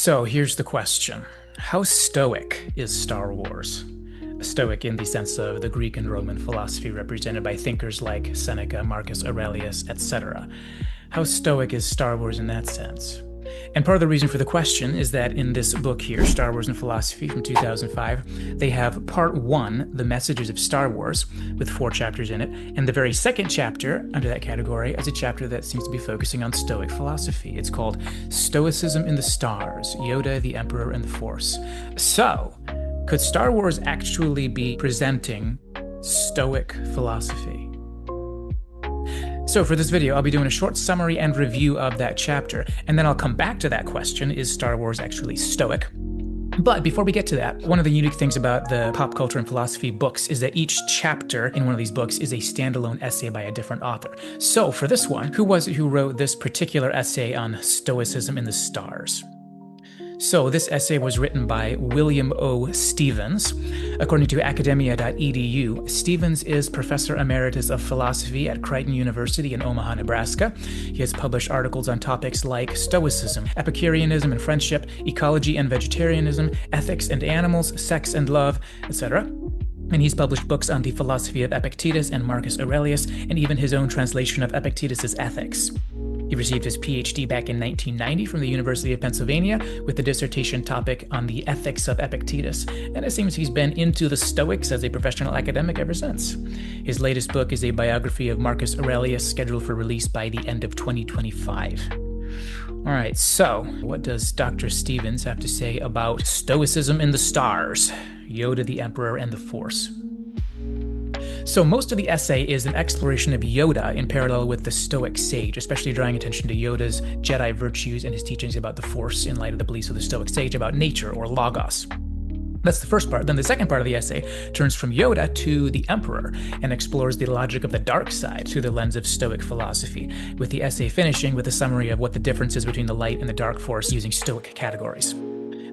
So here's the question. How stoic is Star Wars? Stoic in the sense of the Greek and Roman philosophy represented by thinkers like Seneca, Marcus Aurelius, etc. How stoic is Star Wars in that sense? And part of the reason for the question is that in this book here, Star Wars and Philosophy from 2005, they have part 1, The Messages of Star Wars, with 4 chapters in it, and the very second chapter under that category is a chapter that seems to be focusing on Stoic philosophy. It's called Stoicism in the Stars, Yoda, the Emperor, and the Force. So, could Star Wars actually be presenting Stoic philosophy? So for this video, I'll be doing a short summary and review of that chapter, and then I'll come back to that question, is Star Wars actually Stoic? But before we get to that, one of the unique things about the pop culture and philosophy books is that each chapter in one of these books is a standalone essay by a different author. So for this one, who was it who wrote this particular essay on Stoicism in the Stars? So this essay was written by William O. Stevens. According to academia.edu, Stevens is Professor Emeritus of Philosophy at Creighton University in Omaha, Nebraska. He has published articles on topics like Stoicism, Epicureanism and friendship, ecology and vegetarianism, ethics and animals, sex and love, etc. And he's published books on the philosophy of Epictetus and Marcus Aurelius, and even his own translation of Epictetus's Ethics. He received his PhD back in 1990 from the University of Pennsylvania with the dissertation topic on the ethics of Epictetus, and it seems he's been into the Stoics as a professional academic ever since. His latest book is a biography of Marcus Aurelius, scheduled for release by the end of 2025. All right, so what does Dr. Stevens have to say about Stoicism in the Stars, Yoda, the Emperor, and the Force? So most of the essay is an exploration of Yoda in parallel with the Stoic sage, especially drawing attention to Yoda's Jedi virtues and his teachings about the Force in light of the beliefs of the Stoic sage about nature, or logos. That's the first part. Then the second part of the essay turns from Yoda to the Emperor and explores the logic of the dark side through the lens of Stoic philosophy, with the essay finishing with a summary of what the difference is between the light and the dark force using Stoic categories.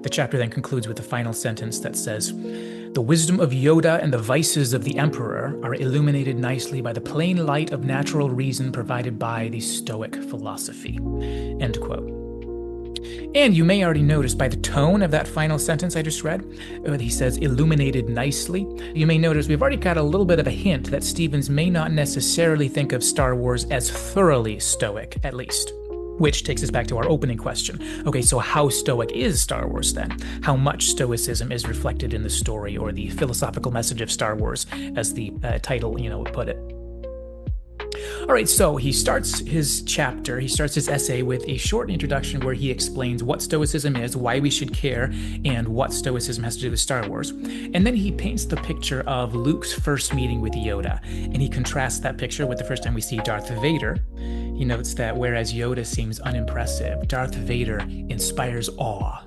The chapter then concludes with a final sentence that says, "The wisdom of Yoda and the vices of the Emperor are illuminated nicely by the plain light of natural reason provided by the Stoic philosophy." End quote. And you may already notice by the tone of that final sentence I just read, he says illuminated nicely. You may notice we've already got a little bit of a hint that Stevens may not necessarily think of Star Wars as thoroughly Stoic, at least. Which takes us back to our opening question. Okay, so how Stoic is Star Wars then? How much Stoicism is reflected in the story, or the philosophical message of Star Wars, as the title, would put it? All right, so he starts his essay with a short introduction where he explains what Stoicism is, why we should care, and what Stoicism has to do with Star Wars. And then he paints the picture of Luke's first meeting with Yoda, and he contrasts that picture with the first time we see Darth Vader. He notes that whereas Yoda seems unimpressive, Darth Vader inspires awe.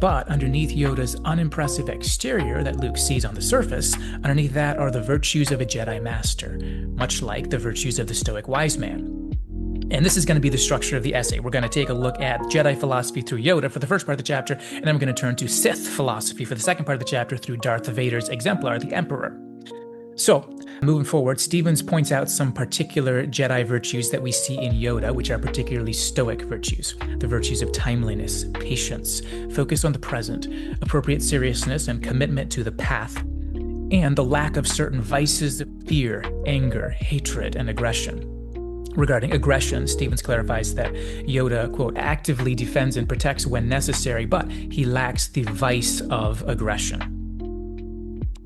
But underneath Yoda's unimpressive exterior that Luke sees on the surface, underneath that are the virtues of a Jedi Master, much like the virtues of the Stoic wise man. And this is going to be the structure of the essay. We're going to take a look at Jedi philosophy through Yoda for the first part of the chapter, and then we're going to turn to Sith philosophy for the second part of the chapter through Darth Vader's exemplar, the Emperor. So, moving forward, Stevens points out some particular Jedi virtues that we see in Yoda, which are particularly Stoic virtues. The virtues of timeliness, patience, focus on the present, appropriate seriousness and commitment to the path, and the lack of certain vices of fear, anger, hatred, and aggression. Regarding aggression, Stevens clarifies that Yoda, quote, actively defends and protects when necessary, but he lacks the vice of aggression.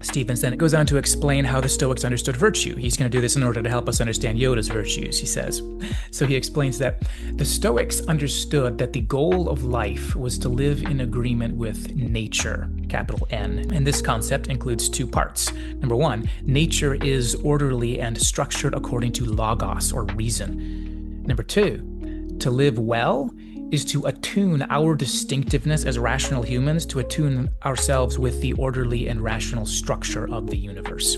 Stevens then goes on to explain how the Stoics understood virtue. He's going to do this in order to help us understand Yoda's virtues, he says. So he explains that the Stoics understood that the goal of life was to live in agreement with nature, capital N. And this concept includes 2 parts. Number 1, nature is orderly and structured according to logos, or reason. Number 2, to live well is to attune our distinctiveness as rational humans, to attune ourselves with the orderly and rational structure of the universe.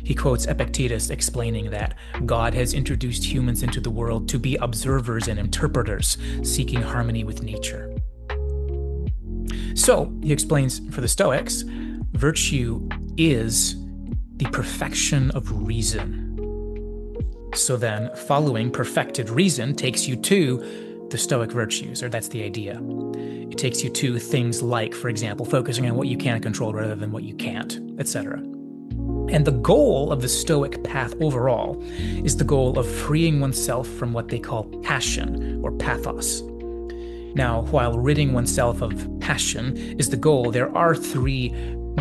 He quotes Epictetus explaining that God has introduced humans into the world to be observers and interpreters, seeking harmony with nature. So, he explains for the Stoics, virtue is the perfection of reason. So then, following perfected reason takes you to the Stoic virtues, or that's the idea. It takes you to things like, for example, focusing on what you can control rather than what you can't, etc. And the goal of the Stoic path overall is the goal of freeing oneself from what they call passion or pathos. Now, while ridding oneself of passion is the goal, there are three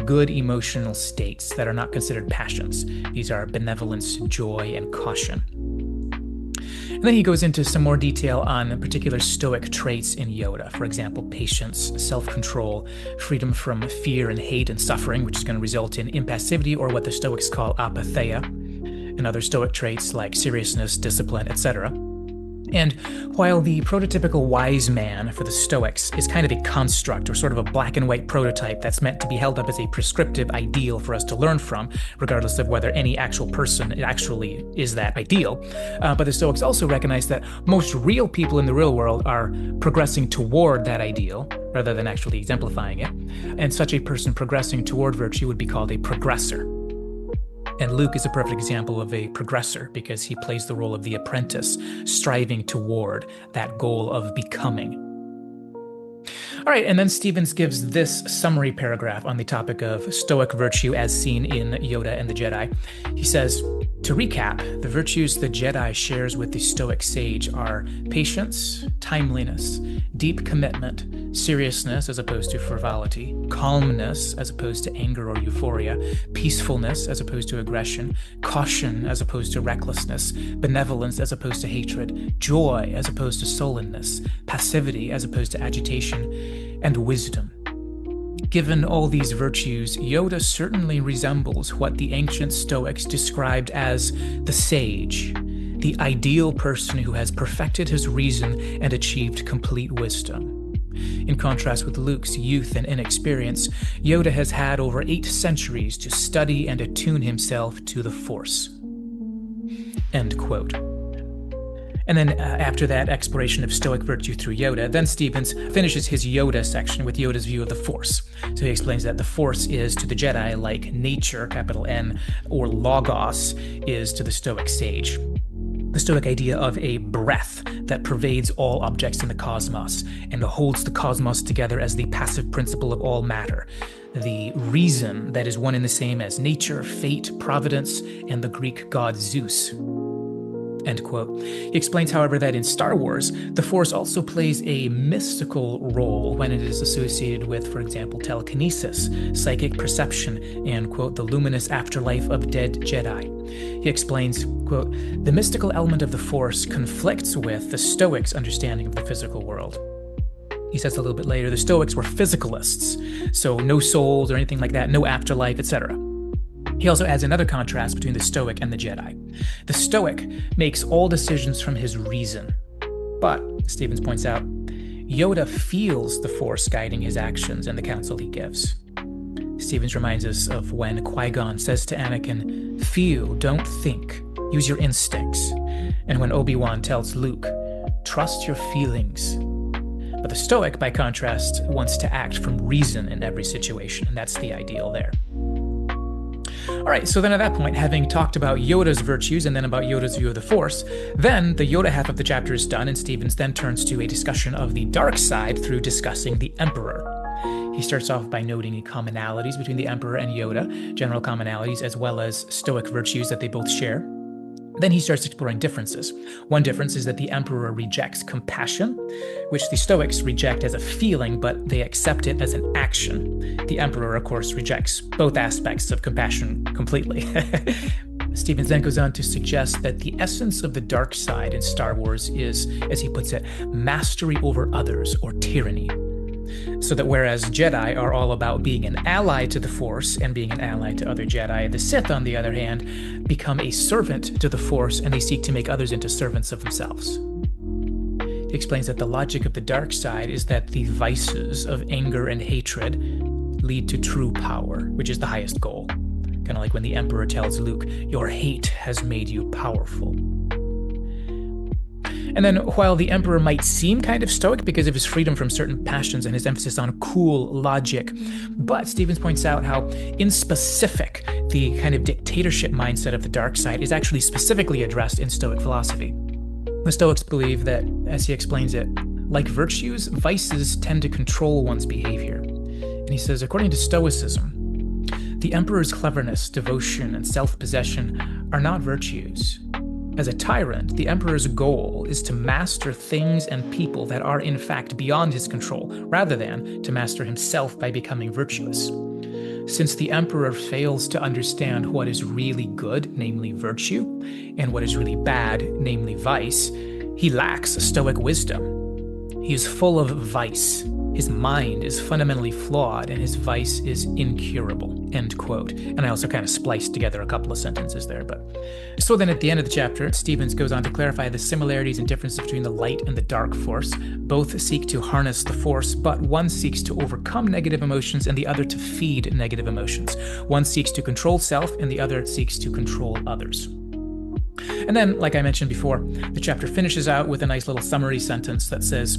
good emotional states that are not considered passions. These are benevolence, joy, and caution. And then he goes into some more detail on particular Stoic traits in Yoda. For example, patience, self-control, freedom from fear and hate and suffering, which is going to result in impassivity, or what the Stoics call apatheia, and other Stoic traits like seriousness, discipline, etc. And while the prototypical wise man for the Stoics is kind of a construct or sort of a black and white prototype that's meant to be held up as a prescriptive ideal for us to learn from, regardless of whether any actual person actually is that ideal, but the Stoics also recognize that most real people in the real world are progressing toward that ideal rather than actually exemplifying it, and such a person progressing toward virtue would be called a progressor. And Luke is a perfect example of a progressor because he plays the role of the apprentice, striving toward that goal of becoming. All right, and then Stevens gives this summary paragraph on the topic of Stoic virtue as seen in Yoda and the Jedi. He says, to recap, the virtues the Jedi shares with the Stoic sage are patience, timeliness, deep commitment, seriousness as opposed to frivolity, calmness as opposed to anger or euphoria, peacefulness as opposed to aggression, caution as opposed to recklessness, benevolence as opposed to hatred, joy as opposed to sullenness, passivity as opposed to agitation, and wisdom. Given all these virtues, Yoda certainly resembles what the ancient Stoics described as the sage, the ideal person who has perfected his reason and achieved complete wisdom. In contrast with Luke's youth and inexperience, Yoda has had over 8 centuries to study and attune himself to the Force. End quote. And then after that exploration of Stoic virtue through Yoda, then Stevens finishes his Yoda section with Yoda's view of the Force. So he explains that the Force is to the Jedi like nature, capital N, or logos is to the Stoic sage. The Stoic idea of a breath that pervades all objects in the cosmos and holds the cosmos together as the passive principle of all matter. The reason that is one and the same as nature, fate, providence, and the Greek god Zeus. End quote. He explains, however, that in Star Wars, the Force also plays a mystical role when it is associated with, for example, telekinesis, psychic perception, and, quote, the luminous afterlife of dead Jedi. He explains, quote, the mystical element of the Force conflicts with the Stoics' understanding of the physical world. He says a little bit later, the Stoics were physicalists, so no souls or anything like that, no afterlife, etc. He also adds another contrast between the Stoic and the Jedi. The Stoic makes all decisions from his reason. But, Stevens points out, Yoda feels the Force guiding his actions and the counsel he gives. Stevens reminds us of when Qui-Gon says to Anakin, feel, don't think, use your instincts. And when Obi-Wan tells Luke, trust your feelings. But the Stoic, by contrast, wants to act from reason in every situation, and that's the ideal there. All right, so then at that point, having talked about Yoda's virtues and then about Yoda's view of the Force, then the Yoda half of the chapter is done, and Stevens then turns to a discussion of the dark side through discussing the Emperor. He starts off by noting commonalities between the Emperor and Yoda, general commonalities, as well as Stoic virtues that they both share. Then he starts exploring differences. One difference is that the Emperor rejects compassion, which the Stoics reject as a feeling, but they accept it as an action. The Emperor, of course, rejects both aspects of compassion completely. Stevens then goes on to suggest that the essence of the dark side in Star Wars is, as he puts it, mastery over others or tyranny. So that whereas Jedi are all about being an ally to the Force and being an ally to other Jedi, the Sith, on the other hand, become a servant to the Force and they seek to make others into servants of themselves. He explains that the logic of the dark side is that the vices of anger and hatred lead to true power, which is the highest goal. Kind of like when the Emperor tells Luke, your hate has made you powerful. And then while the Emperor might seem kind of stoic because of his freedom from certain passions and his emphasis on cool logic, but Stevens points out how in specific, the kind of dictatorship mindset of the dark side is actually specifically addressed in Stoic philosophy. The Stoics believe that, as he explains it, Like virtues, vices tend to control one's behavior. And he says, according to Stoicism, the emperor's cleverness, devotion, and self-possession are not virtues. As a tyrant, the emperor's goal is to master things and people that are in fact beyond his control, rather than to master himself by becoming virtuous. Since the emperor fails to understand what is really good, namely virtue, and what is really bad, namely vice, he lacks stoic wisdom. He is full of vice. His mind is fundamentally flawed, and his vice is incurable, end quote. And I also kind of spliced together a couple of sentences there. So then at the end of the chapter, Stevens goes on to clarify the similarities and differences between the light and the dark force. Both seek to harness the force, but one seeks to overcome negative emotions and the other to feed negative emotions. One seeks to control self and the other seeks to control others. And then, like I mentioned before, the chapter finishes out with a nice little summary sentence that says,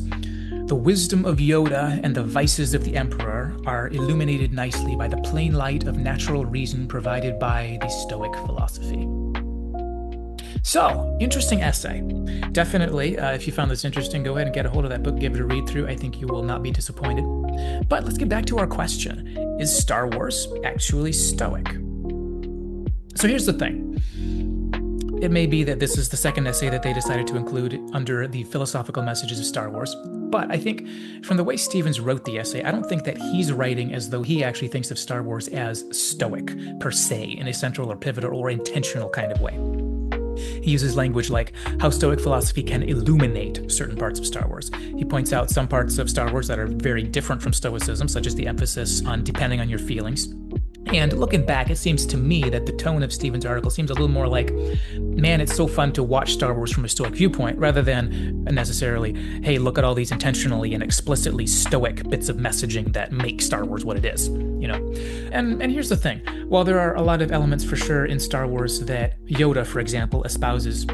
the wisdom of Yoda and the vices of the Emperor are illuminated nicely by the plain light of natural reason provided by the Stoic philosophy. So, interesting essay. Definitely, if you found this interesting, go ahead and get a hold of that book, give it a read through. I think you will not be disappointed. But let's get back to our question. Is Star Wars actually Stoic? So here's the thing. It may be that this is the second essay that they decided to include under the philosophical messages of Star Wars, but I think from the way Stevens wrote the essay, I don't think that he's writing as though he actually thinks of Star Wars as Stoic, per se, in a central or pivotal or intentional kind of way. He uses language like how Stoic philosophy can illuminate certain parts of Star Wars. He points out some parts of Star Wars that are very different from Stoicism, such as the emphasis on depending on your feelings. And looking back, it seems to me that the tone of Stevens' article seems a little more like, man, it's so fun to watch Star Wars from a Stoic viewpoint, rather than necessarily, hey, look at all these intentionally and explicitly Stoic bits of messaging that make Star Wars what it is, you know? And here's the thing. While there are a lot of elements for sure in Star Wars that Yoda, for example, espouses,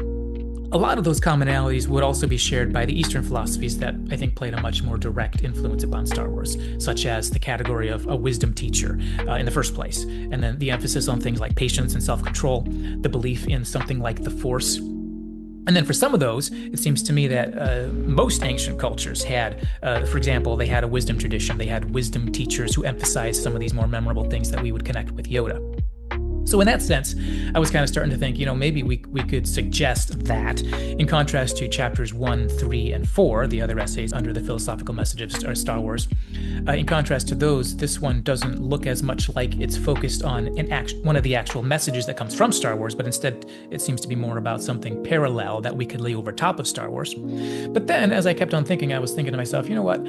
a lot of those commonalities would also be shared by the Eastern philosophies that I think played a much more direct influence upon Star Wars, such as the category of a wisdom teacher in the first place, and then the emphasis on things like patience and self-control, the belief in something like the Force. And then for some of those, it seems to me that most ancient cultures had, for example, they had a wisdom tradition. They had wisdom teachers who emphasized some of these more memorable things that we would connect with Yoda. So in that sense, I was kind of starting to think, maybe we could suggest that, in contrast to chapters 1, 3, and 4, the other essays under the philosophical messages of Star Wars, in contrast to those, this one doesn't look as much like it's focused on one of the actual messages that comes from Star Wars, but instead it seems to be more about something parallel that we could lay over top of Star Wars. But then, as I kept on thinking, I was thinking to myself, you know what?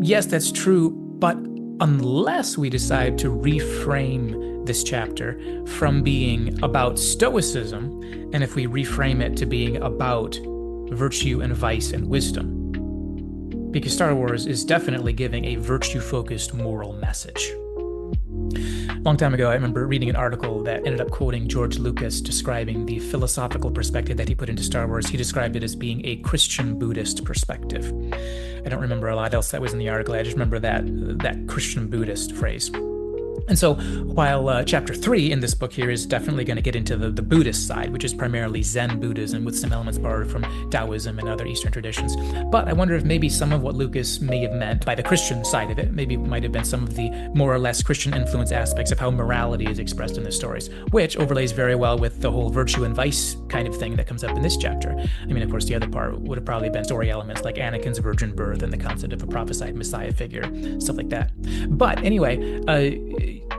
Yes, that's true, but unless we decide to reframe this chapter from being about Stoicism, and if we reframe it to being about virtue and vice and wisdom, because Star Wars is definitely giving a virtue-focused moral message. A long time ago, I remember reading an article that ended up quoting George Lucas describing the philosophical perspective that he put into Star Wars. He described it as being a Christian Buddhist perspective. I don't remember a lot else that was in the article. I just remember that Christian Buddhist phrase. And so while chapter 3 in this book here is definitely going to get into the Buddhist side, which is primarily Zen Buddhism with some elements borrowed from Taoism and other Eastern traditions, but I wonder if maybe some of what Lucas may have meant by the Christian side of it, maybe might have been some of the more or less Christian influence aspects of how morality is expressed in the stories, which overlays very well with the whole virtue and vice kind of thing that comes up in this chapter. I mean, of course, the other part would have probably been story elements like Anakin's virgin birth and the concept of a prophesied Messiah figure, stuff like that. But anyway,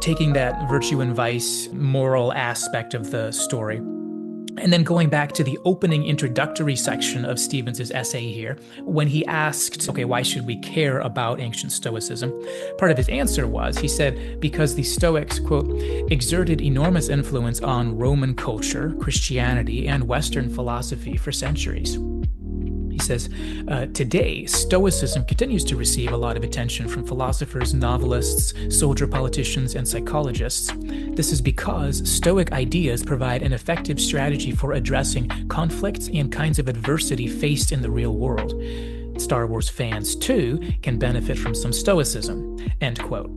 taking that virtue and vice moral aspect of the story, and then going back to the opening introductory section of Stevens' essay here, when he asked, okay, why should we care about ancient Stoicism? Part of his answer was, he said, because the Stoics, quote, exerted enormous influence on Roman culture, Christianity, and Western philosophy for centuries. He says, today, Stoicism continues to receive a lot of attention from philosophers, novelists, soldier politicians, and psychologists. This is because Stoic ideas provide an effective strategy for addressing conflicts and kinds of adversity faced in the real world. Star Wars fans, too, can benefit from some Stoicism, end quote.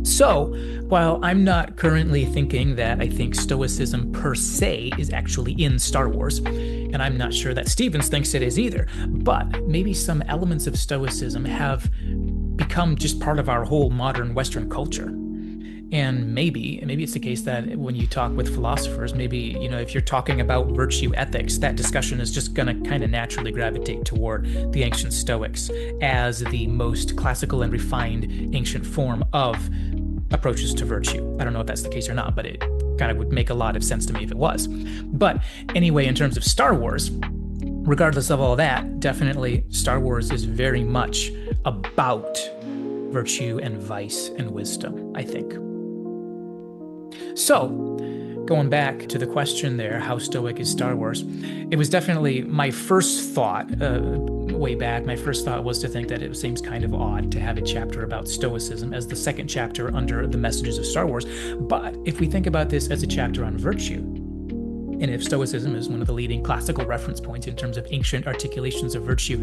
So, while I'm not currently thinking that I think Stoicism per se is actually in Star Wars, and I'm not sure that Stevens thinks it is either, but maybe some elements of Stoicism have become just part of our whole modern Western culture. And maybe it's the case that when you talk with philosophers, maybe, if you're talking about virtue ethics, that discussion is just going to kind of naturally gravitate toward the ancient Stoics as the most classical and refined ancient form of approaches to virtue. I don't know if that's the case or not, but it kind of would make a lot of sense to me if it was. But anyway, in terms of Star Wars, regardless of all that, definitely Star Wars is very much about virtue and vice and wisdom, I think. So, going back to the question there, how stoic is Star Wars? It was definitely my first thought, way back, my first thought was to think that it seems kind of odd to have a chapter about Stoicism as the second chapter under the messages of Star Wars. But if we think about this as a chapter on virtue, and if Stoicism is one of the leading classical reference points in terms of ancient articulations of virtue,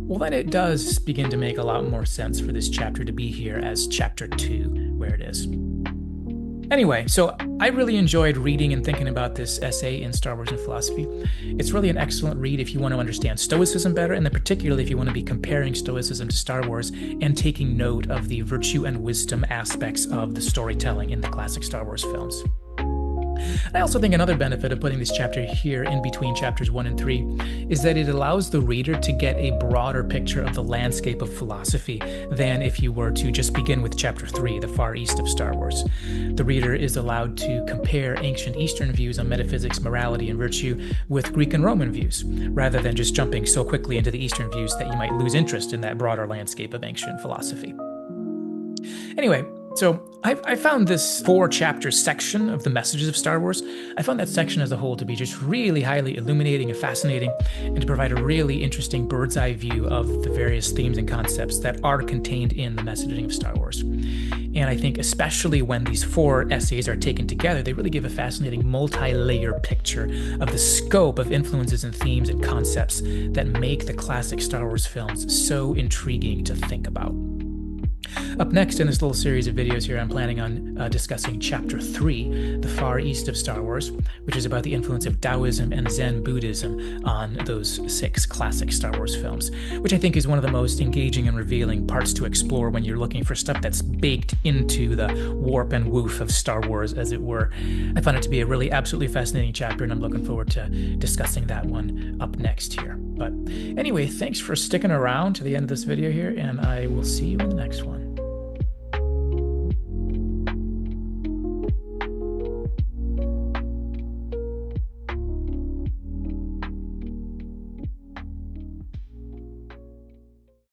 well, then it does begin to make a lot more sense for this chapter to be here as chapter 2, where it is. Anyway, so I really enjoyed reading and thinking about this essay in Star Wars and Philosophy. It's really an excellent read if you want to understand Stoicism better, and then particularly if you want to be comparing Stoicism to Star Wars and taking note of the virtue and wisdom aspects of the storytelling in the classic Star Wars films. I also think another benefit of putting this chapter here in between chapters 1 and 3 is that it allows the reader to get a broader picture of the landscape of philosophy than if you were to just begin with chapter 3, the far east of Star Wars. The reader is allowed to compare ancient Eastern views on metaphysics, morality, and virtue with Greek and Roman views, rather than just jumping so quickly into the Eastern views that you might lose interest in that broader landscape of ancient philosophy. Anyway, so I found this 4-chapter section of the messages of Star Wars, I found that section as a whole to be just really highly illuminating and fascinating, and to provide a really interesting bird's eye view of the various themes and concepts that are contained in the messaging of Star Wars. And I think especially when these 4 essays are taken together, they really give a fascinating multi-layer picture of the scope of influences and themes and concepts that make the classic Star Wars films so intriguing to think about. Up next in this little series of videos here, I'm planning on discussing Chapter 3, The Far East of Star Wars, which is about the influence of Taoism and Zen Buddhism on those 6 classic Star Wars films, which I think is one of the most engaging and revealing parts to explore when you're looking for stuff that's baked into the warp and woof of Star Wars, as it were. I found it to be a really absolutely fascinating chapter, and I'm looking forward to discussing that one up next here. But anyway, thanks for sticking around to the end of this video here, and I will see you in the next one.